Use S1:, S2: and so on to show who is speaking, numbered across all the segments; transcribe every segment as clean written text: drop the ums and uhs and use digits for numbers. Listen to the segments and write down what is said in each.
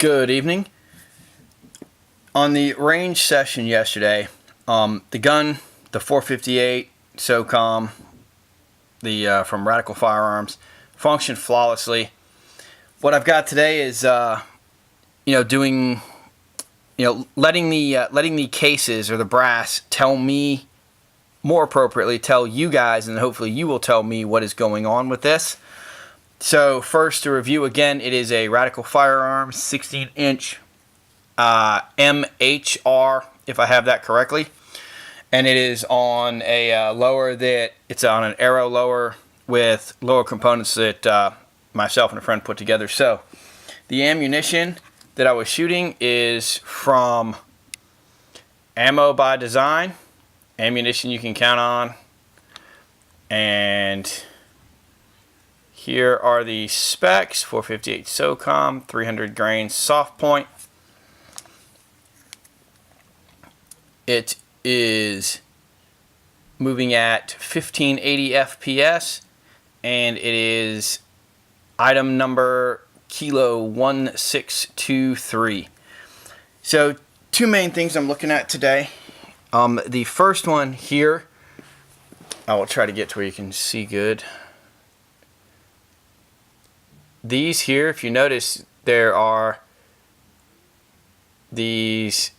S1: Good evening. On the range session yesterday, the gun, the 458 SoCom, from Radical Firearms, functioned flawlessly. What I've got today is, letting the cases or the brass tell me, more appropriately, tell you guys, and hopefully you will tell me what is going on with this. So first, to review again, it is a Radical Firearms 16-inch MHR, if I have that correctly, and it is on a lower that it's on an arrow lower with lower components that myself and a friend put together. So the ammunition that I was shooting is from Ammo by Design, ammunition you can count on, and here are the specs: 458 SoCom, 300 grain soft point. It is moving at 1580 FPS, and it is item number Kilo 1623. So, two main things I'm looking at today. The first one here, I will try to get to where you can see good. These here, if you notice, there are these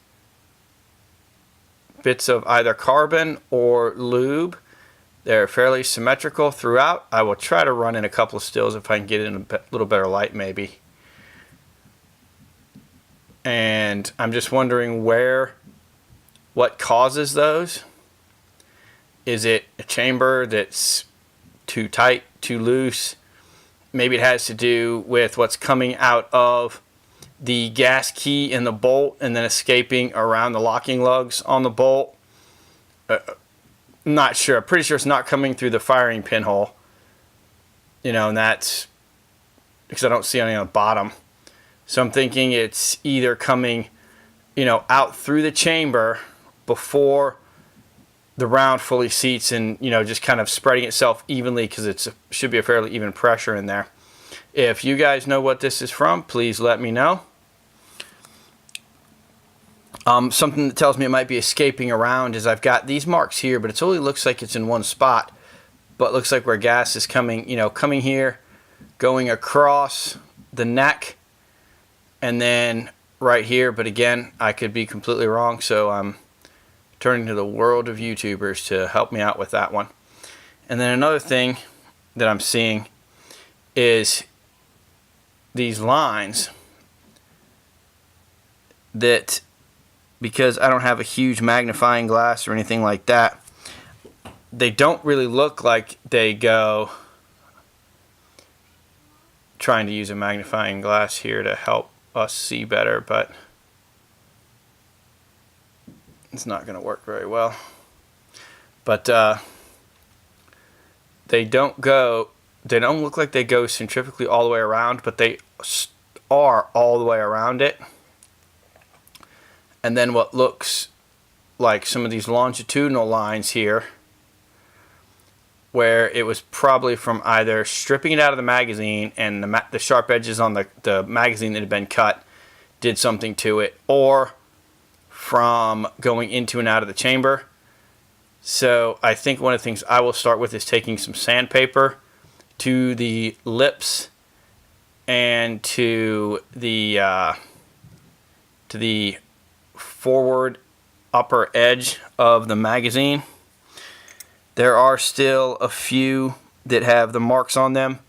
S1: bits of either carbon or lube. They're fairly symmetrical throughout. I will try to run in a couple of stills if I can get it in a little better light maybe. And I'm just wondering what causes those. Is it a chamber that's too tight, too loose? Maybe it has to do with what's coming out of the gas key in the bolt and then escaping around the locking lugs on the bolt. Not sure. Pretty sure it's not coming through the firing pinhole. And that's because I don't see any on the bottom. So I'm thinking it's either coming, out through the chamber before the round fully seats and, just kind of spreading itself evenly, because it should be a fairly even pressure in there. If you guys know what this is from, please let me know. Something that tells me it might be escaping around is I've got these marks here, but it only looks like it's in one spot. But it looks like where gas is coming, coming here, going across the neck, and then right here. But again, I could be completely wrong, so I'm turning to the world of YouTubers to help me out with that one. And then another thing that I'm seeing is these lines that, because I don't have a huge magnifying glass or anything like that, they don't really look like they go. Trying to use a magnifying glass here to help us see better, but it's not going to work very well. But they don't look like they go centrifugally all the way around, but they are all the way around it. And then what looks like some of these longitudinal lines here, where it was probably from either stripping it out of the magazine and the sharp edges on the magazine that had been cut did something to it, or from going into and out of the chamber. So I think one of the things I will start with is taking some sandpaper to the lips and to the forward upper edge of the magazine. There are still a few that have the marks on them,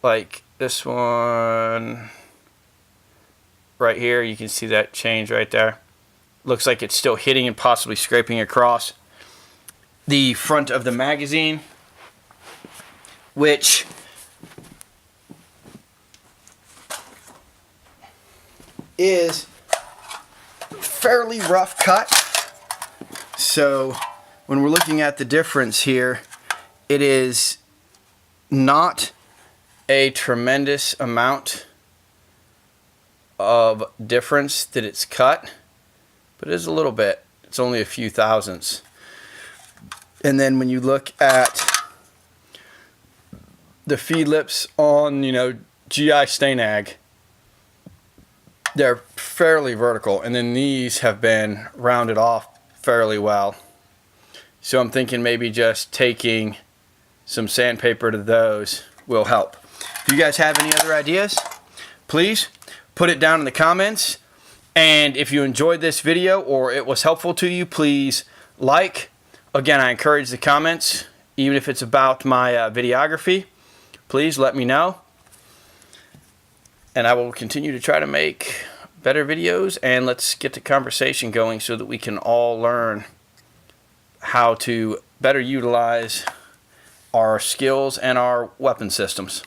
S1: like this one right here. You can see that change right there. Looks like it's still hitting and possibly scraping across the front of the magazine, which is fairly rough cut. So when we're looking at the difference here, it is not a tremendous amount of difference that it's cut, but it is a little bit. It's only a few thousandths. And then when you look at the feed lips on, GI Stanag, they're fairly vertical, and then these have been rounded off fairly well. So I'm thinking maybe just taking some sandpaper to those will help. If you guys have any other ideas, please put it down in the comments. And if you enjoyed this video or it was helpful to you, please like. Again, I encourage the comments, even if it's about my videography. Please let me know. And I will continue to try to make better videos, and let's get the conversation going so that we can all learn how to better utilize our skills and our weapon systems.